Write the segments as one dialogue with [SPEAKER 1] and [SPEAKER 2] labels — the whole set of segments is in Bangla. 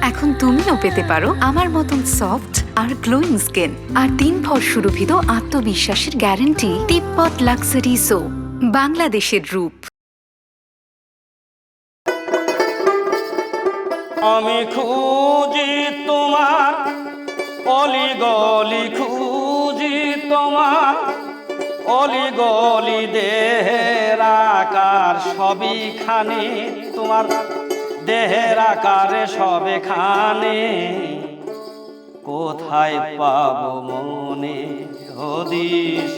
[SPEAKER 1] এখন তুমিও পেতে পারো আমার মতন সফট আর গ্লোয়িং স্কিন আর দিন ভর সুরভিত আত্মবিশ্বাসের গ্যারান্টি তিব্বত লাক্সারি সোপ, বাংলাদেশের রূপ।
[SPEAKER 2] আমি খুঁজি তোমার অলি গলি, খুঁজি তোমার অলি গলি, দেহের আকার সবিখানে তোমার, দেহের আকারে সবেখানে। কোথায় পাবো মনে হদিস,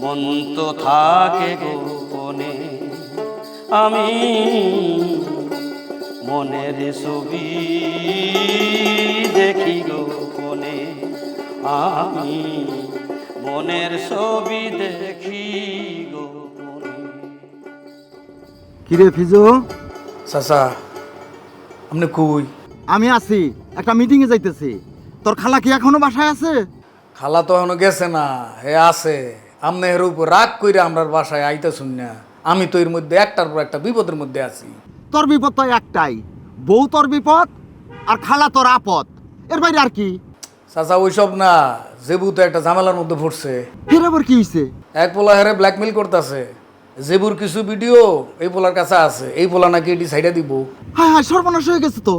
[SPEAKER 2] মন তো থাকে গোপনে। আমি মনের ছবি দেখি গোপনে, আমি মনের ছবি দেখি গোপনে।
[SPEAKER 3] কিরে ফিজো?
[SPEAKER 4] চাচা আপনি কই?
[SPEAKER 3] আমি আছি, একটা মিটিং এ যাইতেছি। তোর খালা কি এখনো বাসায় আছে?
[SPEAKER 4] খালা তো এখনো গেছে না, হে আছে। আপনি এর উপর রাগ কইরা আমরার বাসায় আইতেছুন না। আমি তো এর মধ্যে একটার পর একটা বিপদের মধ্যে আছি।
[SPEAKER 3] তোর বিপদ তো একটাই, বউ তোর বিপদ আর খালা তোর আপদ, এর বাইরে আর কি?
[SPEAKER 4] চাচা ওইসব না, জেবু তো একটা ঝামেলার মধ্যে পড়ছে।
[SPEAKER 3] ফের আবার কি হয়েছে?
[SPEAKER 4] এক পোলা হেরে ব্ল্যাকমেল করতেছে। জেবুর কিছু ভিডিও এই পোলার কাছে আছে, এই পোলা নাকি এটি সাইডে দিব।
[SPEAKER 3] হায় হায়, সর্বনাশ হয়ে গেছে তো।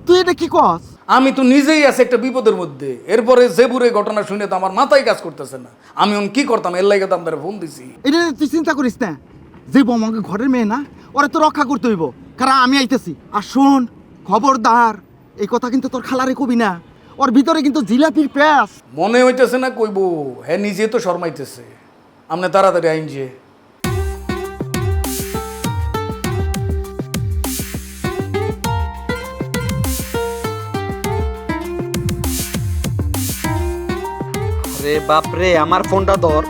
[SPEAKER 3] তুই এটা কি কস?
[SPEAKER 4] আমি তো নিজেই আছি একটা বিপদের মধ্যে। এরপরে জেবুর এই ঘটনা শুনে তো আমার মাথায় কাজ করতেছে না। আমি কি করতাম, এর লাগে তো আপনার ফোন দিছি।
[SPEAKER 3] এটা তুই চিন্তা করিস না, যে বউ আমাকে ঘরের মেয়ে না, ওরা তো রক্ষা করতে হইব। কারণ আমি আইতেছি। আর শোন, খবরদার এই কথা কিন্তু তোর খালারে কবি না, ওর ভিতরে কিন্তু জিলাপির প্যাস।
[SPEAKER 4] মনে হইতেছে না কইব, হ্যাঁ নিজে তো শর্মাইতেছে। আপনি তাড়াতাড়ি আইন যে।
[SPEAKER 5] রে বাপ রে, আমার ফোনটা ধর।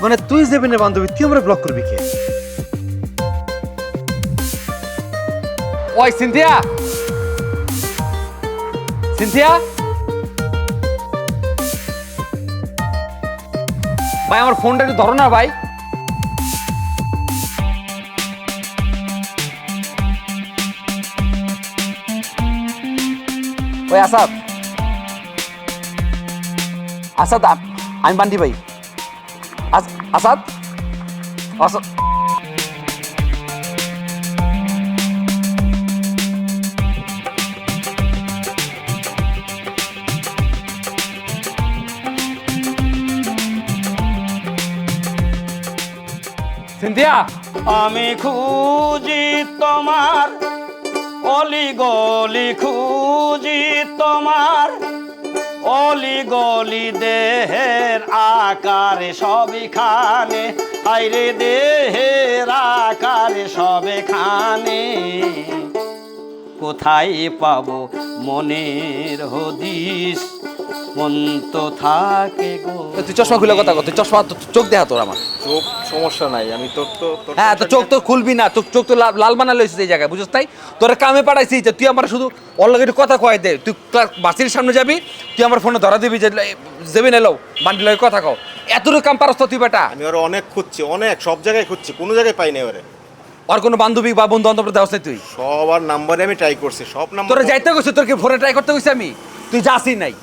[SPEAKER 5] মানে তুই যাবি না বান্ধবী, তুই আমরা ব্লক করবি কে? ওই সিনথিয়া, সিনথিয়া ভাই, আমার ফোনটা একটু ধরো না ভাই। ওই আসাদ, আসাদ আমি বান্টি ভাই। আসাদ, আসাদ সিনথিয়া,
[SPEAKER 2] আমি খুঁজি তোমার অলি গলি, খুঁজি তোমার অলি গলি, দেহের আকারে সবিখানে, আইরে দেহের আকারে সবেখানে। কোথায় পাবো মনের হদিস, মন তো থাকে গো।
[SPEAKER 5] তুই চশমা খুলে কথা কর, তুই চশমা চোখ দেখা তোর আমার।
[SPEAKER 6] চোখ সমস্যা নাই, আমি তোর তো
[SPEAKER 5] হ্যাঁ, তো চোখ তো খুলবি না, চোখ তো লাল বানা লইছিস এই জায়গায়, বুঝছ তাই? তোরা কামে পাঠাইছিস, তুই আমার শুধু অলরেডি কথা কয় দে। তুই বাসির সামনে যাবি, তুই আমার ফোনে ধরা দিবি যে যাবি না, এলো বান্ডি লাগে কথা কও। এতটুকু কাম পারস তুই বেটা?
[SPEAKER 6] আমি ওরা অনেক খুঁজছি, অনেক সব জায়গায় খুঁজছি, কোনো জায়গায় পাই না ওরে।
[SPEAKER 5] আর কোনো বান্ধবী বা বন্ধু বান্ধব দেওয়া তুই?
[SPEAKER 6] সবার নাম্বারে আমি ট্রাই করছি, সব নাম্বার।
[SPEAKER 5] তোরা যাইতে গেছিস, তোর কি ফোনে ট্রাই করতে গেছি আমি? তুই যাসই নাই,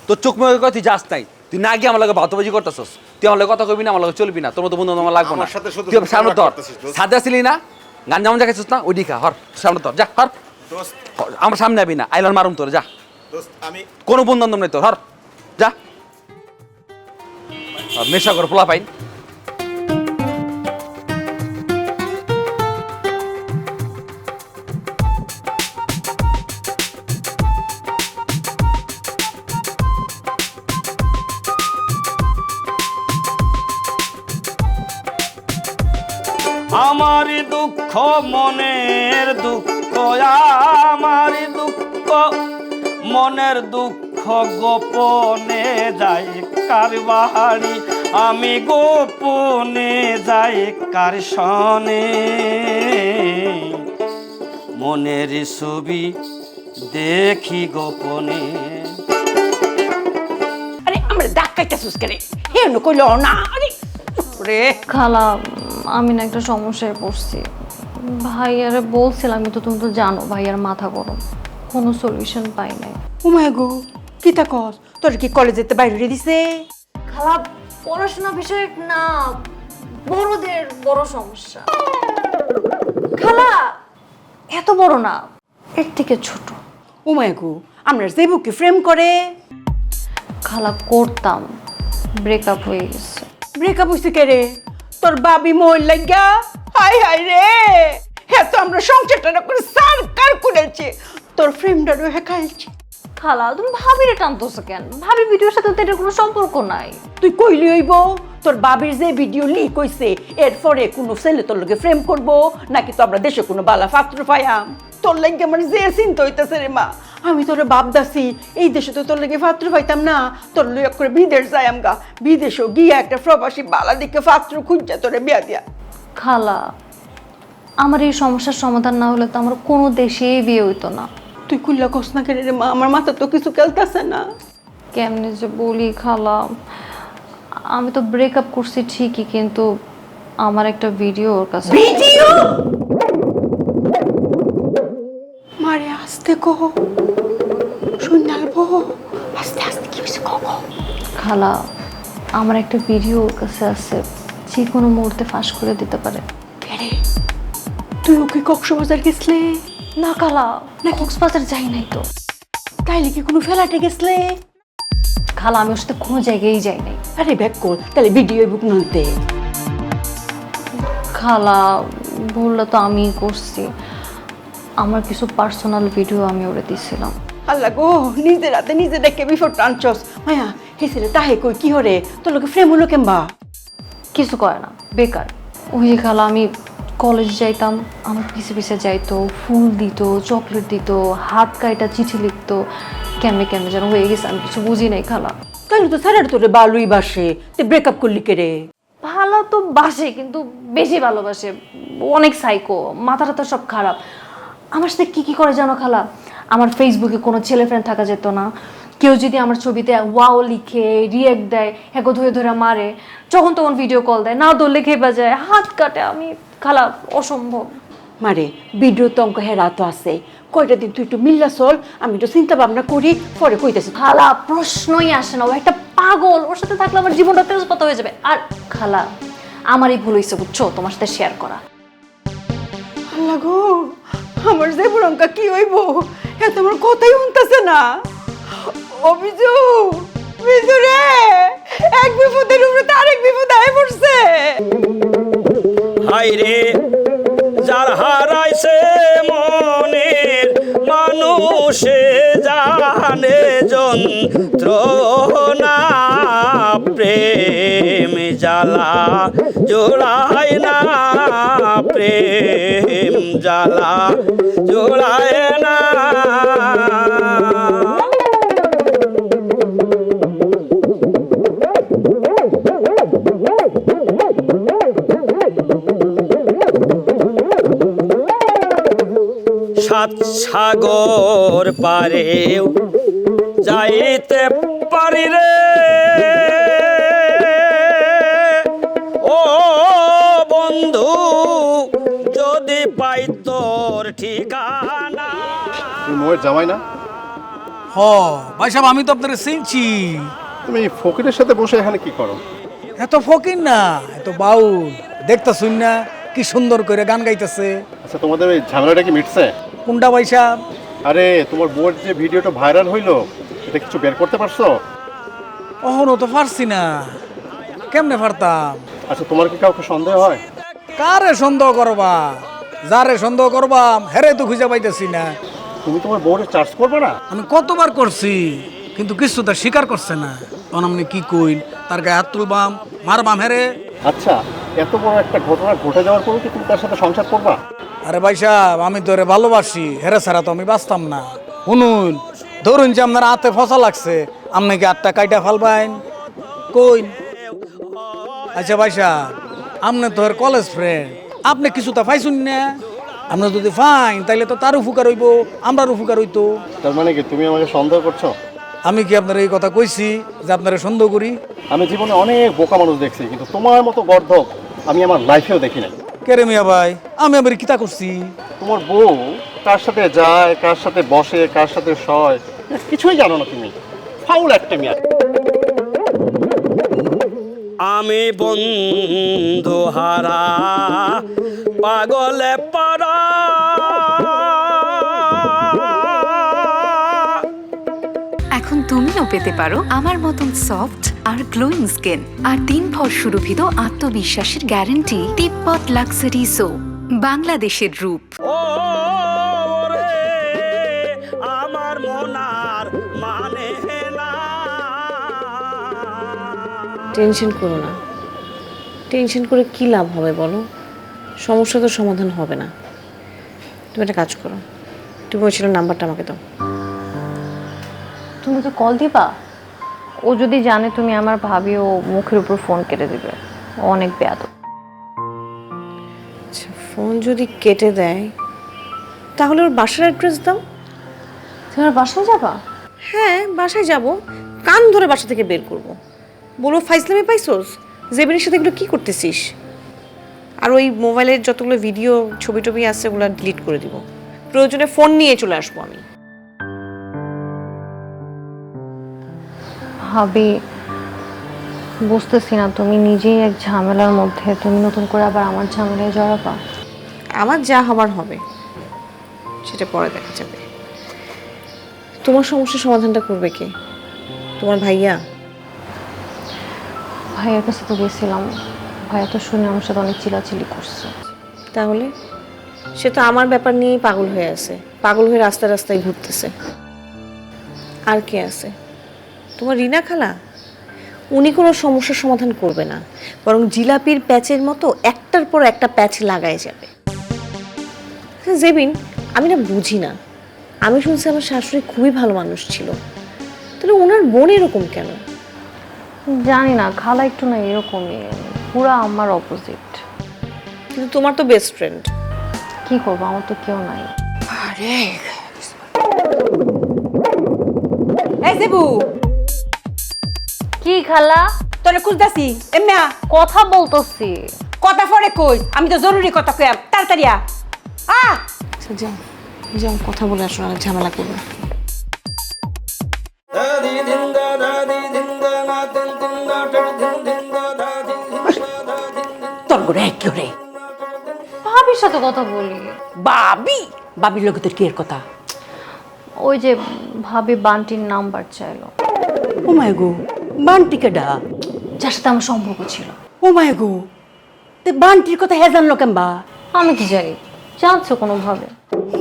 [SPEAKER 5] তোর চোখ মুখে কয় তুই যাস নাই। তুই না গিয়ে আমার লাগে ভাতবাজি করতেছস। তুই আমার লাগে কথা কবি না, আমার লাগে চলবি না। তোর মতো বন্ধু আমার লাগবে না।
[SPEAKER 6] আমার সাথে শুধু
[SPEAKER 5] তুই সামনে ধর,
[SPEAKER 6] করতেছিস, দোস্ত।
[SPEAKER 5] সাদে আসিলি না, গান যেমন দেখাইছিস না, ওইটি খা। হর সামনে ধর, যা হর।
[SPEAKER 6] দোস্ত,
[SPEAKER 5] আমার সামনে আবি না, আইলার মারুম তোর, যা।
[SPEAKER 6] দোস্ত আমি
[SPEAKER 5] কোনো বন্ধু বান্ধব নেই তোর, হর যা। আর নেশা কর পোলা পাইন।
[SPEAKER 2] আমার দুঃখ মনের দুঃখ, আমার দুঃখ মনের দুঃখ, গোপনে যাই কার বাড়ি, আমি গোপনে যাই কার সনে। মনের ছবি দেখি গোপনে।
[SPEAKER 7] আরে আমরা ডাকাইতেছিস কেন? হে কইল না, আরে বাপরে।
[SPEAKER 8] খালা আমি না একটা সমস্যায় পড়ছি। ভাইয়ারে বলছিলাম, কিন্তু তুমি তো জানো ভাইয়ার মাথা গরম, কোনো সলিউশন পাই নাই।
[SPEAKER 7] উমায় গো, কি তা কস? তোর কি কলেজেতে বাইরে দিছে?
[SPEAKER 8] খালা পড়াশোনা বিষয়ক না, বড়দের বড় সমস্যা। খালা এত বড় না, এর থেকে ছোট।
[SPEAKER 7] উমায় গো, আমরা জেবুকে ফ্রেম করে।
[SPEAKER 8] খালা করতাম, ব্রেকআপ হয়ে গেছে।
[SPEAKER 7] ব্রেকআপ হইছে কে রে? তোর বাবি মইল লাগা? হাই হাই রে, হ্যাঁ তো আমরা সংসারটা করে সারকার করেছে, তোর ফ্রেমটারও হেখাইছে।
[SPEAKER 8] খালা তুমি ভাবিরে টানতেছো কেন? ভাবি ভিডিওর সাথে তো এটার কোনো সম্পর্ক নাই।
[SPEAKER 7] তুই কইলি হইব তোর বাবির যে ভিডিও লিক হইছে এরপরে কোনো ছেলে তোর লগে ফ্রেম করব নাকি তো আমরা দেশে কোনো বালা পাত্র পাইয়াম? তোর লাগে আমার যে চিন্তা হইতেছে রে মা। আমি তোরে ভাবদাসি এই দেশে তো তোর লাগে পাত্র পাইতাম না, তোর লইয়া করে বিদেশ যাই আমগা, বিদেশেও গিয়া একটা প্রবাসী বালা দিকে পাত্র খুঁজা তোরে বিয়া দিয়া।
[SPEAKER 8] খালা আমার এই সমস্যার সমাধান না হলে তো আমার কোনো দেশেই বিয়ে হইতো না।
[SPEAKER 7] তুই কুল্লা কস না কেন রে মা, আমার মাথা তো কিছু খেলতেছে না।
[SPEAKER 8] কেমনে যে বলি খালা, আমি তো ব্রেকআপ করছি ঠিকই, কিন্তু আমার একটা ভিডিও ওর কাছে।
[SPEAKER 7] ভিডিও মারে আস্তে কহ, শুনালবো আস্তে আস্তে, কি হয়েছে কহ।
[SPEAKER 8] খালা আমার একটা ভিডিও ওর কাছে আছে, যে কোনো মুহূর্তে ফাঁস করে দিতে পারে।
[SPEAKER 7] কেরে তুই ওকে কক্সবাজার গেছলে?
[SPEAKER 8] না খালা, না কক্সবাজার যাই নাই তো।
[SPEAKER 7] তাইলে কি কোনো ফেলাটে গেছলে?
[SPEAKER 8] খালা আমি ওর সাথে কোনো জায়গায় যাই নাই।
[SPEAKER 7] আরে ব্যাক কর, তাহলে ভিডিও বুক নইতে।
[SPEAKER 8] খালা ভুলটা তো আমিই করছি, আমার কিছু পার্সোনাল ভিডিও আমি ওরে দিছিলাম।
[SPEAKER 7] আল্লাহ গো, নিজের হাতে নিজে দেখে বিফোর টানছস। মায়া হেসেরে তাহে কই কি হরে, তোর লোকে ফ্রেম হলো কেমবা?
[SPEAKER 8] কিছু করে না, বেকার। ওই যে খালা আমি কলেজ যাইতাম, আমার পিছে পিছে যাইতো, ফুল দিত, চকলেট দিত, হাত কাইটা চিঠি লিখতো। কেমনে কেমনে যেন হয়ে গেছে, আমি কিছু বুঝি নাই খালা।
[SPEAKER 7] তাহলে তো স্যারের তোরে বালুই বাসে, তুই ব্রেকআপ করলি কে রে?
[SPEAKER 8] ভালো তো বাসে, কিন্তু বেশি ভালোবাসে, অনেক সাইকো, মাথা টাথা সব খারাপ। আমার সাথে কি কি করে জানো খালা? আমার ফেসবুকে কোনো ছেলে ফ্রেন্ড থাকা যেত না, কেউ যদি আমার ছবিতে ওয়াও লিখে রিয়েক্ট দেয়, হ্যাঁ ধরে ধরে মারে, যখন তখন ভিডিও কল দেয়, না ধরলে খেপা যায়, হাত কাটে। আমি খালা অসম্ভব।
[SPEAKER 7] মারে ভিডিও তো অঙ্ক হেরা তো আছে, কয়টা দিন তুই একটু মিল্লা চল, আমি একটু চিন্তা ভাবনা করি, পরে কইতেছি।
[SPEAKER 8] খালা প্রশ্নই আসে না, ও একটা পাগল, ওর সাথে থাকলে আমার জীবনটা তেজপাতা হয়ে যাবে। আর খালা আমারই ভুল হয়েছে বুঝছো তোমার সাথে শেয়ার করা।
[SPEAKER 7] আল্লাহ গো, আমার যে বুড়ঙ্কা কি হইব, হ্যাঁ তোমার কথাই শুনতেছে না। অভিজু বিজু রে, এক বিপদের উপরে তো আরেক বিপদ আয় পড়ছে।
[SPEAKER 2] হাই রে, যার হারাইছে মনের মানুষে জানে যন্ত্রণা, প্রেম জ্বালা জোড়ায় না, প্রেম জ্বালা জোড়ায় না। সাত সাগর পারেও যাইতে পারি রে, ও বন্ধু যদি পাই তোর ঠিকানা।
[SPEAKER 6] তুমি মোয়ের জামাই না?
[SPEAKER 4] হ ভাই সাহেব, আমি তো আপনার চিনছি।
[SPEAKER 6] তুমি ফকিরের সাথে বসে এখানে কি করো?
[SPEAKER 4] এত ফকির না, এত বাউল, দেখতে শুন না কি সুন্দর করে গান গাইতেছে।
[SPEAKER 6] আচ্ছা, তোমাদের ওই ঝামেলাটা কি মিটছে?
[SPEAKER 4] কোনটা ভাই সাহেব?
[SPEAKER 6] আরে তোমার বউয়ের যে ভিডিওটা ভাইরাল হইলো, এটা কিছু বের করতে পারছো?
[SPEAKER 4] অহনো তো পারছি না, কেমনে পারতাম?
[SPEAKER 6] আচ্ছা, তোমার কি কাউকে সন্দেহ হয়?
[SPEAKER 4] কারে সন্দেহ করবা? যারে সন্দেহ করবা হেরে তো খুঁজে পাইতেছি না।
[SPEAKER 6] তুমি তোমার বউয়ের চার্জ করবে না?
[SPEAKER 4] আমি কতবার করছি, কিন্তু কিছু তার স্বীকার করছে না। তখন আমি কি কইন, তার গায়ে হাত তুলবাম, মারবাম হেরে।
[SPEAKER 6] আচ্ছা, এত বড় একটা ঘটনা ঘটে যাওয়ার পরেও কি তুমি তার সাথে সংসার করবা?
[SPEAKER 4] আরে ভাই সাহেব, আমি তো ভালোবাসি, হেরে ছাড়া তো আমি বাঁচতাম না। শুনুন, ধরুন যে আপনার হাতে ফসা লাগছে, আপনি কি আটটা কাইটা ফালবাইন কইন? আচ্ছা ভাই সাহেব, আপনি তো কলেজ ফ্রেন্ড, আপনি কিছু তো পাইছুন না। আপনি যদি ফাইন তাইলে তো তার উপকার হইব, আমরার উপকার হইতো।
[SPEAKER 6] তার মানে কি তুমি আমাকে সন্দেহ করছো?
[SPEAKER 4] আমি কি আপনার এই কথা কইছি যে আপনারা সন্দেহ করি?
[SPEAKER 6] আমি জীবনে অনেক বোকা মানুষ দেখছি, কিন্তু তোমার মতো গর্ধব আমি আমার লাইফেও দেখি নাই।
[SPEAKER 4] কেরে মিয়া ভাই, আমি আবার কিতা করছি?
[SPEAKER 6] তোমার বউ কার সাথে যায়, কার সাথে বসে, কার সাথে শয়, কিছুই জানো না তুমি। ফাউল একটা মিয়া।
[SPEAKER 2] আমি বন্ধু হারা পাগলে পারা,
[SPEAKER 1] এখন তুমিও পেতে পারো আমার মতন সফট আর গ্লোয়িং স্কিন আর 3 ভর সুরভিত আত্মবিশ্বাসের গ্যারান্টি তিব্বত লাক্সারি সো, বাংলাদেশের রূপ।
[SPEAKER 2] ও রে আমার মনার মানে না।
[SPEAKER 9] টেনশন করো না। টেনশন করে কি লাভ হবে বলো? সমস্যা তো সমাধান হবে না। তুমি একটা কাজ করো, তুমি ওই ছেলের নাম্বারটা আমাকে দাও।
[SPEAKER 8] তুমি তো কল দিবা? ও যদি জানে তুমি আমার ভাবি, ও মুখের উপর ফোন কেটে দিবে। ও অনেক বেয়াদব।
[SPEAKER 9] আচ্ছা, ফোন যদি কেটে দেয় তাহলে ওর বাসার অ্যাড্রেস দাও।
[SPEAKER 8] তুমি আর বাসায় যাবা?
[SPEAKER 9] হ্যাঁ, বাসায় যাব, কান ধরে বাসা থেকে বের করব। বলো ফাইজলামি পাইছোস, জেবিনের সাথে এগুলো কী করতেছিস? আর ওই মোবাইলের যতগুলো ভিডিও ছবি টবি আছে ওগুলো ডিলিট করে দিব। প্রয়োজনে ফোন নিয়ে চলে আসবো আমি।
[SPEAKER 8] ভাবি, বুঝতেছি না, তুমি নিজেই এক ঝামেলার মধ্যে, তুমি নতুন করে আবার আমার ঝামেলায় জড়াবা।
[SPEAKER 9] আমার যা হবার হবে সেটা পরে দেখা যাবে। তোমার সমস্যার সমাধানটা করবে কে? তোমার ভাইয়া?
[SPEAKER 8] ভাইয়ের কাছে তো গেছিলাম, ভাইয়া তো শুনে আমার সাথে অনেক চিলাচিলি করছে।
[SPEAKER 9] তাহলে সে তো আমার ব্যাপার নিয়েই পাগল হয়ে আছে, পাগল হয়ে রাস্তায় রাস্তায় ঘুরতেছে। আর কে আছে? তোমার রিনা খালা? উনি কোনো সমস্যার সমাধান করবে না, বরং জিলাপির প্যাচের মতো একটার পর একটা প্যাচ লাগায় যাবে। জেবিন, আমি না বুঝি না, আমি শুনছি আমার শাশুড়ি খুবই ভালো মানুষ ছিল, তাহলে ওনার বোন এরকম কেন?
[SPEAKER 8] জানি না, খালা একটু না এরকমই, পুরা আমার অপোজিট।
[SPEAKER 9] কিন্তু তোমার তো বেস্ট ফ্রেন্ড।
[SPEAKER 8] কি করবো, আমার তো কেউ নাই।
[SPEAKER 7] আরে এই জেবু,
[SPEAKER 8] কি খালা?
[SPEAKER 7] তোরে খুঁজতাছি। এমনা
[SPEAKER 8] কথা বলতেছি।
[SPEAKER 7] কথা পরে কই, আমি তো জরুরি কথা কই, তাড়াতাড়ি আ।
[SPEAKER 9] আচ্ছা, যাও যাও, কথা বলে আসো, আর ঝামেলা করবে।
[SPEAKER 7] তোর গোড়ে কি রে?
[SPEAKER 8] ভাবির সাথে কথা বলি।
[SPEAKER 7] বাবি? বাবির লোক তোর কি এর কথা?
[SPEAKER 8] ওই যে ভাবি বান্টির নাম্বার চাইলো।
[SPEAKER 7] ও মাই গো, বান্টি কেডা?
[SPEAKER 8] যার সাথে আমার সম্পর্ক ছিল।
[SPEAKER 7] ও মাই গো, তে বান্টির কথা হে জানলো কেমবা?
[SPEAKER 8] আমি কি জানি, জানছো কোনোভাবে?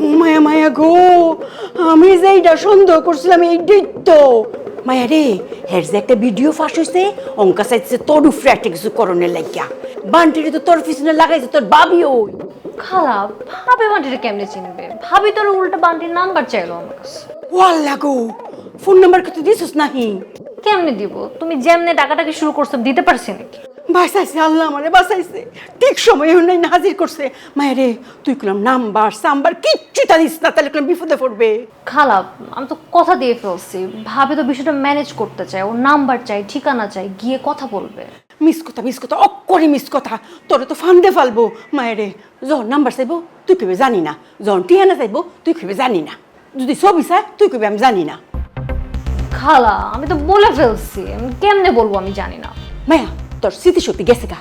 [SPEAKER 7] ও মায়া মায়া গো, আমি যে এইটা সন্দেহ করছিলাম এইটাই তো। মায়া রে, হের যে একটা ভিডিও ফাঁস হয়েছে, অঙ্কা চাইছে তোর উপরে একটা কিছু করণের লাগিয়া। বান্টিরে তো তোর পিছনে লাগাইছে তোর বাবি। ওই
[SPEAKER 8] খালা, ভাবি বান্টির কেমনে চিনবে? ভাবি তোর উল্টা বান্টির নাম্বার চাইলো আমার কাছে।
[SPEAKER 7] ওয়াল্লা গো, ফোন নাম্বার কত দিছিস নাকি?
[SPEAKER 8] কেমনে দিব? তুমি যেমনে টাকাটাকে শুরু করছো দিতে পারছি নাকি?
[SPEAKER 7] বাঁচাইছে আল্লাহ, আমারে বাঁচাইছে, ঠিক সময় নাই হাজির করছে। মায়া রে, তুই কলাম নাম্বার সাম্বার কিচ্ছু তা দিস না, তাহলে কলাম বিপদে পড়বে।
[SPEAKER 8] খালা, আমি তো কথা দিয়ে ফেলছি, ভাবি তো বিষয়টা ম্যানেজ করতে চায়, ও নাম্বার চাই, ঠিকানা চাই, গিয়ে কথা বলবে।
[SPEAKER 7] মিস কথা অক্করে মিস কথা, তোরে তো ফান্দে ফালবো। মায়া রে, যখন নাম্বার চাইবো তুই কেবে জানি না, যখন টিহানা চাইবো তুই কেবে জানি না, যদি ছবি চাই তুই কেবে আমি জানি না।
[SPEAKER 8] খালা, আমি তো বলে ফেলছি, আমি কেমনে বলবো আমি জানি না।
[SPEAKER 7] মায়া, তোর স্মৃতিশক্তি গেছে গা।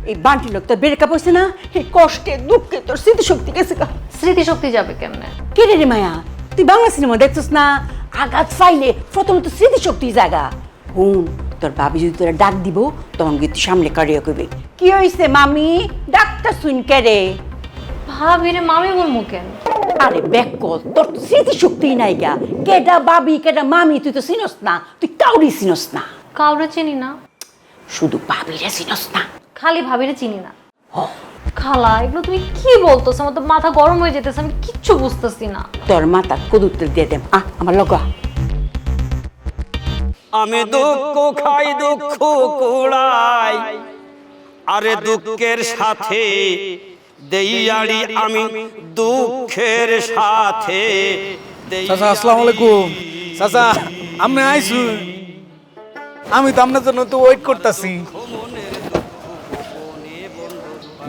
[SPEAKER 7] এই বান্টি লোক তোর ব্রেকআপ হয়েছে না, এই কষ্টে দুঃখে তোর স্মৃতিশক্তি গেছে গা।
[SPEAKER 8] স্মৃতিশক্তি যাবে কেমনে?
[SPEAKER 7] কে রে মায়া, তুই বাংলা সিনেমা দেখছিস না? আঘাত ফাইলে প্রথমত স্মৃতিশক্তি জায়গা। হুন, তোর বাবি যদি তোরা ডাক দিব তখন তুই সামনে কারিয়া কইবে, কি হইছে মামি, ডাক্তার শুন কে রে?
[SPEAKER 8] ভাবিরে মামি বলবো কেন?
[SPEAKER 7] আরে বেকল, তোর স্মৃতিশক্তি নাই গা। কেডা বাবি কেডা মামি তুই তো চিনস না, তুই কাউরি চিনস না।
[SPEAKER 8] কাউরে চিনি না,
[SPEAKER 7] শুধু বাবিরে চিনস না।
[SPEAKER 8] খালি ভাবিরে চিনি না। খালা, এগুলো তুমি কি বলতেছো? আমার তো মাথা গরম হয়ে যেতেছে, আমি কিচ্ছু বুঝতেছি না।
[SPEAKER 7] তোর মাথা কদুত্তর দিয়ে দেম, আমার লগা।
[SPEAKER 2] আমি দুঃখ খাই দুঃখ কুড়াই, আরে দুঃখের সাথে দেইয়াড়ি আমি দুঃখের সাথে।
[SPEAKER 4] চাচা আসসালামু আলাইকুম। চাচা আপনি আইসুন, আমি তো আপনার জন্য তো ওয়েট করতেছি।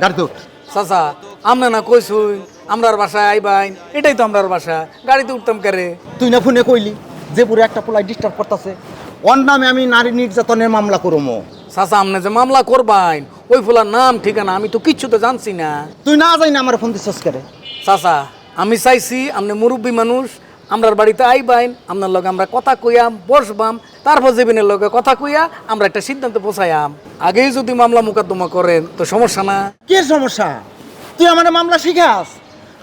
[SPEAKER 3] গাড়ি তো
[SPEAKER 4] চাচা আপনি না কইসুন আমরার বাসায় আইবাইন, এটাই তো আমরার বাসা, গাড়িতে উঠতাম কারে।
[SPEAKER 3] তুই না ফোনে কইলি যে পুরো একটা পোলাই ডিস্টার্ব করতেছে, ওর নামে আমি নারী নির্যাতনের মামলা করবো।
[SPEAKER 4] চাচা আপনি যে মামলা করবাইন ওই ফুলার নাম ঠিকানা আমি তো কিচ্ছু তো জানছি না।
[SPEAKER 3] তুই না যাই না আমার ফোন দিচ্ছিস করে।
[SPEAKER 4] চাচা আমি চাইছি আপনি মুরব্বী মানুষ, আমরার বাড়িতে আইবাইন, আপনার লগে আমরা কথা কইয়াম, বসবাম, তারপর জেবিনের লগে কথা কইয়া আমরা একটা সিদ্ধান্তে পৌঁছাইয়াম। আগেই যদি মামলা মোকদ্দমা করেন তো সমস্যা না।
[SPEAKER 3] কি সমস্যা? তুই আমার মামলা শিখাস?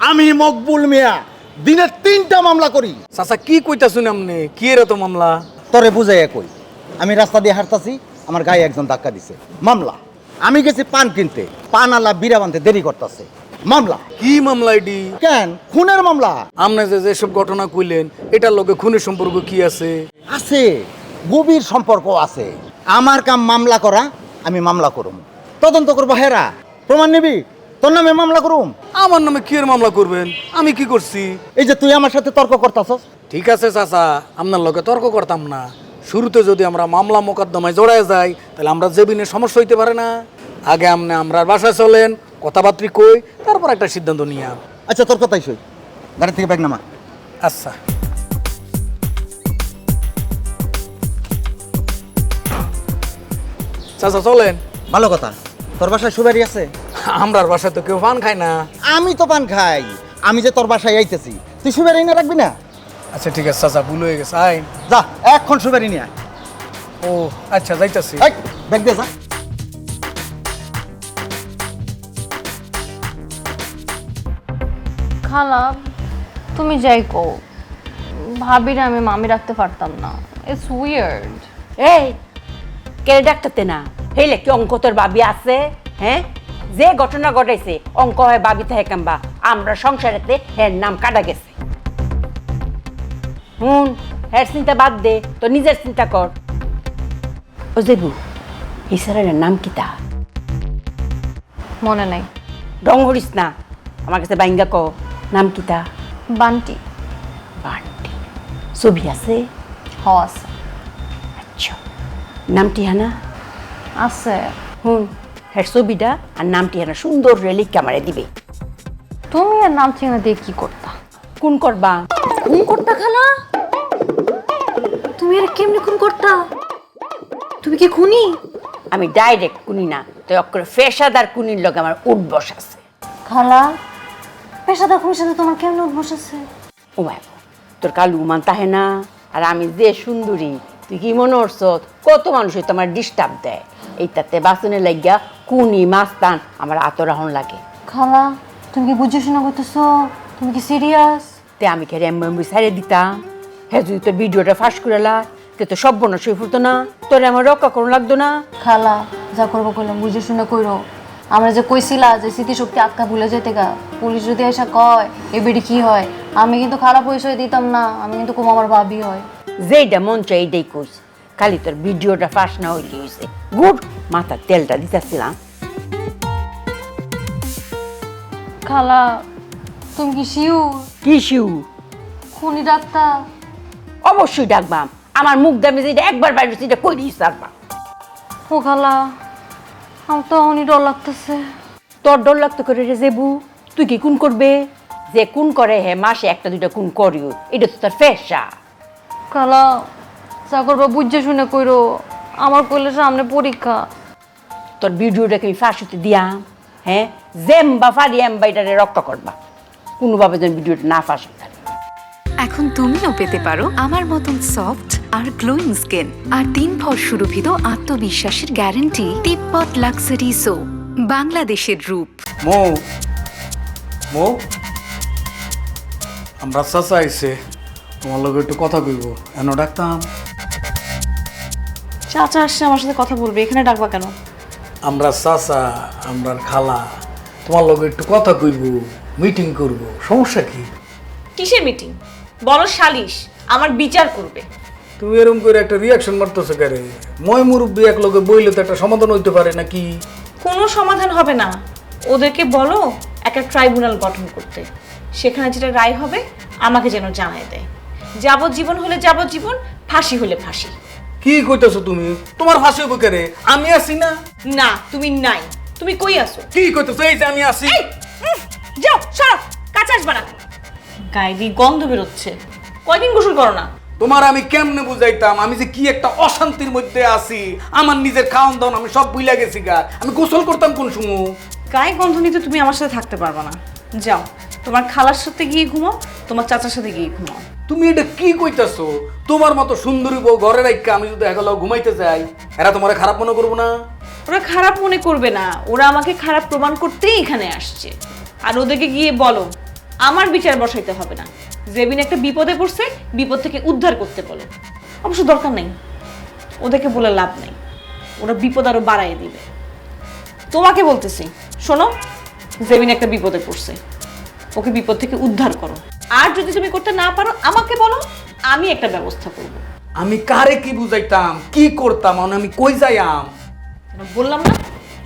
[SPEAKER 3] আমি মকবুল মিয়া দিনে 3টা মামলা করি।
[SPEAKER 4] চাচা কি কইতাছুন আপনি? কি এর তো মামলা?
[SPEAKER 3] তোরে বুঝাইয়া কই, আমি রাস্তা দিয়ে হাঁটতাছি, আমার গায়ে একজন ধাক্কা দিছে, মামলা। আমি গেছি পান কিনতে, পান আলা বিড়া বানতে দেরি করতেছে, মামলা।
[SPEAKER 4] কি মামলা এডি?
[SPEAKER 3] কেন? খুনের মামলা।
[SPEAKER 4] আপনি যে যেসব ঘটনা কইলেন এটার লগে খুনের সম্পর্ক কি আছে?
[SPEAKER 3] আছে, গভীর সম্পর্ক আছে। আমার কাম মামলা করা, আমি মামলা করুম, তদন্ত করবো। হেরা প্রমাণ নিবি, তোর নামে মামলা করুম।
[SPEAKER 4] আমার নামে কি এর মামলা করবেন? আমি কি করছি?
[SPEAKER 3] এই যে তুই আমার সাথে তর্ক করতাছস।
[SPEAKER 4] ঠিক আছে চাচা, আপনার লগে তর্ক করতাম না। শুরুতে যদি আমরা মামলা মোকদ্দমায় জড়ায় যাই তাহলে আমরা জেবিনের সমস্যা হইতে পারে না। আগে আপনি আমরার বাসায় চলেন, কথাবার্তা কই, তারপর একটা সিদ্ধান্ত নিয়ে।
[SPEAKER 3] আচ্ছা তোর কথাই সই, গাড়ি থেকে ব্যাগ নামা।
[SPEAKER 4] আচ্ছা চাচা চলেন।
[SPEAKER 3] ভালো কথা। তোর বাসায় সুপারি আছে?
[SPEAKER 4] আমরার বাসায় তো কেউ পান খায় না।
[SPEAKER 3] আমি তো পান খাই। আমি যে তোর বাসায় আইতেছি, তুই সুপারি না রাখবি না?
[SPEAKER 4] আচ্ছা ঠিক আছে চাচা, ভুল হয়ে গেছে। আইন
[SPEAKER 3] যা এখন সুপারি নিয়ে আয়।
[SPEAKER 4] ও আচ্ছা যাইতাছি।
[SPEAKER 3] এই, ব্যাগ দিয়ে যা।
[SPEAKER 8] খালা তুমি যাই কো, ভাবিরে আমি মামি রাখতে পারতাম না। It's weird.
[SPEAKER 7] এই কে ডাক্তারতে না হেলে কি অঙ্ক তোর বাবি আছে? হ্যাঁ, যে ঘটনা ঘটাইছে অঙ্ক হয় বাবি থেকে কাম্বা, আমরা সংসারেতে হের নাম কাটা গেছে। হের চিন্তা বাদ দে, তো নিজের চিন্তা কর। ও জেবু, এই স্যারের নাম কি তা?
[SPEAKER 8] মনে নাই।
[SPEAKER 7] রং হরিস না, আমার কাছে বাইঙ্গা ক নাম কি তা?
[SPEAKER 8] বান্টি।
[SPEAKER 7] বান্টি। ছবি আছে?
[SPEAKER 8] হ আছে।
[SPEAKER 7] আচ্ছা, নামটি হানা
[SPEAKER 8] আছে।
[SPEAKER 7] হের ছবিটা আর নামটি হানা সুন্দর রেলিক ক্যামেরা দিবে।
[SPEAKER 8] তুমি আর নাম ঠিকানা দিয়ে কি করতা?
[SPEAKER 7] কোন করবা?
[SPEAKER 8] খুন করতা খালা? তুমি আর কেমনে খুন করতা? তুমি কি খুনি?
[SPEAKER 7] আমি ডাইরেক্ট কুনি না, তো অক্ষরে পেশাদার কুনির লগে আমার উঠবস আছে।
[SPEAKER 8] খালা পেশাদার খুনির সাথে তোমার কেমনে উঠবস আছে?
[SPEAKER 7] ও বাবা, তোর কালু মান তাহে না, আর আমি যে সুন্দরী, তুই কি মনে করছ কত মানুষ তোমার ডিস্টার্ব দেয়? এইটাতে বাসনে লাগিয়া কুনি মাস্তান আমার আতরাহন লাগে।
[SPEAKER 8] খালা তুমি কি বুঝে শোনা করতেছ? তুমি কি সিরিয়াস?
[SPEAKER 7] তে আমি কে এমবি সাইরে দিতাম? হ্যাঁ, যদি তোর ভিডিওটা ফাঁস করে লা, তে তো সব বনা সই ফুরতো না, তোরে আমার রক্ষা করুন লাগতো না।
[SPEAKER 8] খালা যা করবো কইলাম বুঝে শুনে কইরো। আমরা যে কইছিলা যে স্মৃতিশক্তি আটকা ভুলে যেতে গা, পুলিশ যদি এসে কয় এ বেডি কি হয়, আমি কিন্তু খারাপ পরিচয় দিতাম না, আমি কিন্তু কুম আমার ভাবি হয়।
[SPEAKER 7] যেইটা মন চাই এইটাই কইস, খালি তোর ভিডিওটা ফাঁস না হইলে হইছে। গুড, মাথার তেলটা দিতেছিলাম।
[SPEAKER 8] খালা তুমি কি শিউর
[SPEAKER 7] কি শিউ?
[SPEAKER 8] খুনি ডাক্তার?
[SPEAKER 7] অবশ্যই ডাকবাম, আমার মুখ দামে যেটা একবার বাইরে সেটা কই দিস তারপর।
[SPEAKER 8] ও খালা আমার তো অনেক ডর লাগতেছে।
[SPEAKER 7] তোর ডর লাগতো করে রে জেবু, তুই কি খুন করবে? যে খুন করে হে মাসে একটা দুইটা খুন করিও, এটা তো তোর পেশা।
[SPEAKER 8] খালা যা করবা বুঝে শুনে কইরো, আমার কইলে সামনে পরীক্ষা।
[SPEAKER 7] তোর ভিডিওটাকে আমি ফাঁস হতে দিয়াম, হ্যাঁ, জেম বা ফারি এমবা এটারে রক্ষা করবা, কোনোভাবে যেন ভিডিওটা না ফাঁস হতে।
[SPEAKER 1] এখন তুমিও পেতে পারো আমার মতন সফট আর গ্লোয়িং স্কিন আর 3 ভর সুরভিত আত্মবিশ্বাসের গ্যারান্টি তিব্বত লাক্সারি সো, বাংলাদেশের রূপ।
[SPEAKER 4] মো মো আমরা চাচা আইছে, তোমার লগে একটু কথা কইব, এন ডাকতাম।
[SPEAKER 9] চাচা আসছে আমার সাথে কথা বলবে, এখানে ডাকবা কেন?
[SPEAKER 4] আমরা চাচা, আমরা খালা, তোমার লগে একটু কথা কইব, মিটিং করব, সমস্যা কি?
[SPEAKER 9] কিসের মিটিং? বড় সালিশ, আমার বিচার করবে।
[SPEAKER 4] তুমি এরকম করে একটা রিয়াকশন মারতেছো কেন? ময় মুরব্বী এক লগে বইলে তো একটা সমাধান হইতে পারে নাকি?
[SPEAKER 9] কোনো সমাধান হবে না, ওদেরকে বলো একটা ট্রাইব্যুনাল গঠন করতে, সেখানে যেটা রায় হবে আমাকে যেন জানায় দেয়। যাবজ্জীবন হলে যাবজ্জীবন, ফাঁসি হলে ফাঁসি।
[SPEAKER 4] কি কইতেছো তুমি? তোমার ফাঁসি হইব কে রে? আমি আছি না।
[SPEAKER 9] না তুমি নাই, তুমি কই আছো?
[SPEAKER 4] কি কইতেছো? এই যে আমি আছি।
[SPEAKER 9] যাও সরো, কাছে আসবে না। গায়ে দিয়ে গন্ধ বেরোচ্ছে, কয়দিন গোসল করো না?
[SPEAKER 4] তোমার আমি কেমনে বুঝাইতাম আমি যে কি একটা অশান্তির মধ্যে আছি। আমার নিজের খাওয়ান দাওন আমি সব ভুইলা গেছি গা। আমি গোসল করতাম কোন সময়?
[SPEAKER 9] গায়ে গন্ধ নিতে তুমি আমার সাথে থাকতে পারবে না। যাও তোমার খালার সাথে গিয়ে ঘুমাও, তোমার চাচার সাথে গিয়ে ঘুমাও।
[SPEAKER 4] তুমি এটা কি কইতাছো? তোমার মতো সুন্দরী বউ ঘরে রাখা আমি যদি এগুলো ঘুমাইতে যাই, এরা তোমার খারাপ মনে করবো না?
[SPEAKER 9] ওরা খারাপ মনে করবে না, ওরা আমাকে খারাপ প্রমাণ করতেই এখানে আসছে। আর ওদেরকে গিয়ে বলো আমার বিচার বসাইতে হবে না। জেবিন একটা বিপদে পড়ছে, বিপদ থেকে উদ্ধার করতে বলো। অবশ্য দরকার নেই, ওদেরকে বলে লাভ নেই, ওরা বিপদ আরো বাড়াই দিবে। তোমাকে বলতেছি শোনো, জেবিন একটা বিপদে পড়ছে, ওকে বিপদ থেকে উদ্ধার করো। আর যদি তুমি করতে না পারো আমাকে বলো, আমি একটা ব্যবস্থা করব।
[SPEAKER 4] আমি কারে কি বুঝাইতাম, কি করতাম, মানে আমি কই যাইয়াম?
[SPEAKER 9] বললাম না,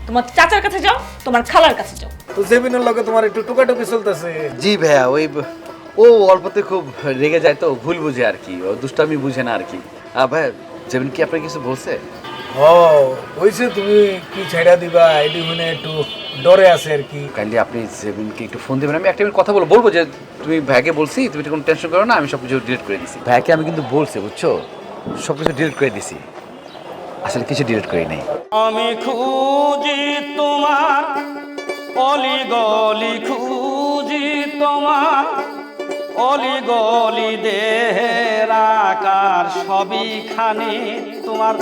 [SPEAKER 9] তোমার চাচার কাছে যাও, তোমার খালার কাছে যাও।
[SPEAKER 4] তো জেবিনের লগে তোমার একটু টুকাটুকি চলতেছে।
[SPEAKER 5] জি ভাইয়া, ওই ও অল্পতে খুব রেগে যায় তো, ভুল বুঝে আর কি, ও দুষ্টামি বুঝে না আর কি। ভাইয়া জেবিন কি আপনার কিছু বলছে?
[SPEAKER 4] ও হইছে, তুমি কি ছেড়া দিবা এটি মানে একটু ডরে আছে আর কি।
[SPEAKER 5] কাইন্ডলি আপনি জেবিনকে একটু ফোন দেবেন, আমি একটা মিনিট কথা বলবো যে তুমি ভাইকে বলছি, তুমি কোনো টেনশন করো না, আমি সব কিছু ডিলিট করে দিছি। ভাইকে আমি কিন্তু বলছি, বুঝছো, সব কিছু ডিলিট করে দিছি, আসলে কিছু ডিলিট করি নাই।
[SPEAKER 2] আমি খুঁজি তোমার অলি গলি, খুঁজি তোমার অলি গলি, দেহের আকার সবই খানে, তোমার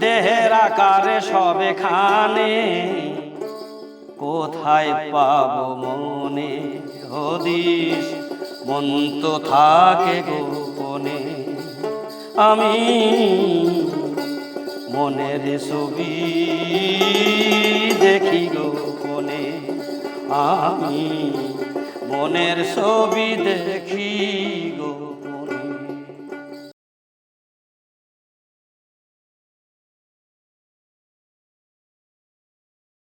[SPEAKER 2] দেহের আকারে সবে খানে, কোথায় পাবো মনে হদিস, মন তো থাকে গোপনে, আমি মনের ছবি দেখি গোপনে, আমি মনের ছবি দেখি গো।